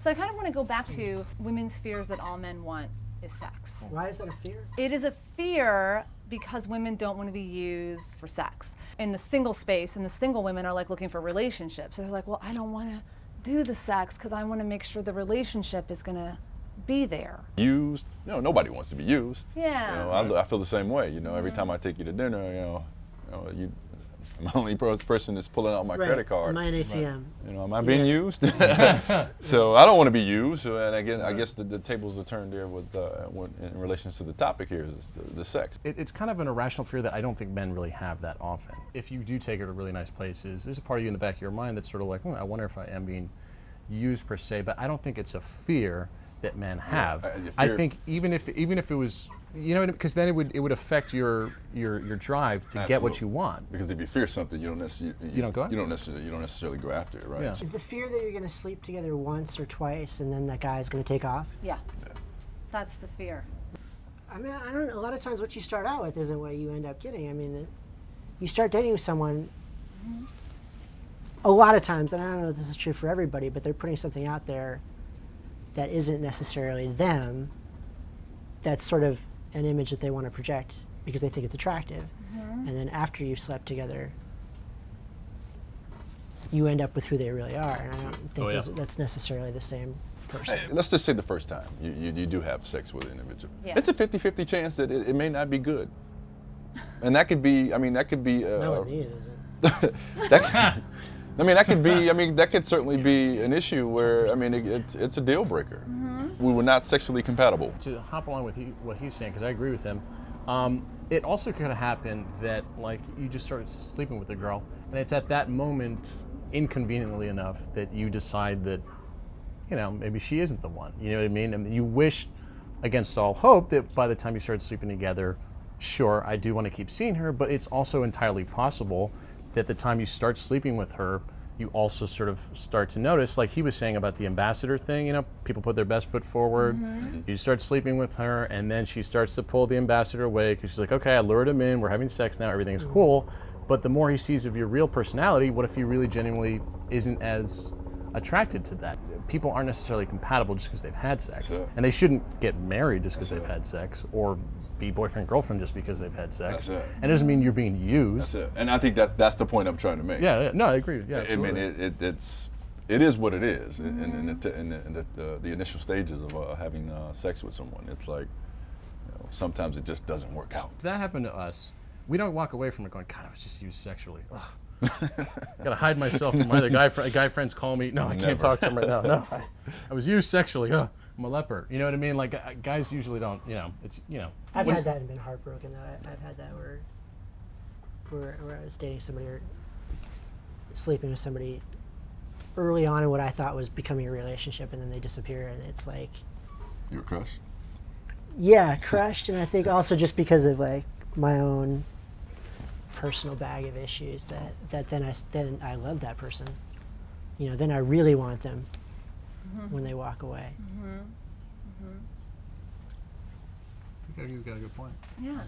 So I kind of want to go back to women's fears that all men want is sex. Why is that a fear? It is a fear because women don't want to be used for sex. In the single space, and the single women are like looking for relationships. So they're like, well, I don't want to do the sex because I want to make sure the relationship is going to be there. Used, nobody wants to be used. Yeah. I feel the same way. Every time I take you to dinner, I'm the only person that's pulling out my credit card. My ATM. Am I being used? So I don't want to be used. And again, I guess the tables are turned there with in relation to the topic here is the sex. It's kind of an irrational fear that I don't think men really have that often. If you do take her to really nice places, there's a part of you in the back of your mind that's sort of like, I wonder if I am being used per se, but I don't think it's a fear that men have. I think even if it was, because then it would affect your drive to get what you want. Because if you fear something, you don't necessarily go after it, right? Yeah. Is the fear that you're going to sleep together once or twice and then that guy's going to take off? Yeah. That's the fear. I mean, I don't know. A lot of times what you start out with isn't what you end up getting. I mean, you start dating with someone, a lot of times, and I don't know if this is true for everybody, but they're putting something out there that isn't necessarily them. That's sort of an image that they want to project because they think it's attractive. And then after you slept together, you end up with who they really are. And I don't think that's necessarily the same person. Hey, let's just say the first time you do have sex with an individual. Yeah. It's a 50-50 chance that it may not be good. And that could be, Not with me, it isn't. that could certainly be an issue where, it's a deal breaker. We were not sexually compatible. To hop along with what he's saying, because I agree with him, it also could have happened that like you just started sleeping with a girl, and it's at that moment, inconveniently enough, that you decide that, maybe she isn't the one. You know what I mean? And you wished against all hope that by the time you started sleeping together, sure, I do want to keep seeing her, but it's also entirely possible that the time you start sleeping with her, you also sort of start to notice, like he was saying about the ambassador thing, people put their best foot forward. You start sleeping with her, and then she starts to pull the ambassador away because she's like, okay, I lured him in, we're having sex now, everything's cool. But the more he sees of your real personality, what if he really genuinely isn't as attracted to that? People aren't necessarily compatible just because they've had sex. And they shouldn't get married just because they've had sex, or be boyfriend girlfriend just because they've had sex. That's it. And it doesn't mean you're being used. That's it. And I think that's the point I'm trying to make. Yeah, no, I agree. Yeah, I mean, it is what it is. In the initial stages of having sex with someone, it's like sometimes it just doesn't work out. If that happened to us, we don't walk away from it going, God, I was just used sexually. Gotta hide myself from my other guy friends call me. No, I can't talk to him right now. No, I was used sexually. I'm a leper. You know what I mean? Like guys usually don't. It's I've had that and been heartbroken. I've had that where I was dating somebody or sleeping with somebody early on in what I thought was becoming a relationship, and then they disappear, and it's like, You were crushed? yeah, crushed. And I think also just because of like my own personal bag of issues that then I love that person. Then I really want them when they walk away. I think he's got a good point. Yeah.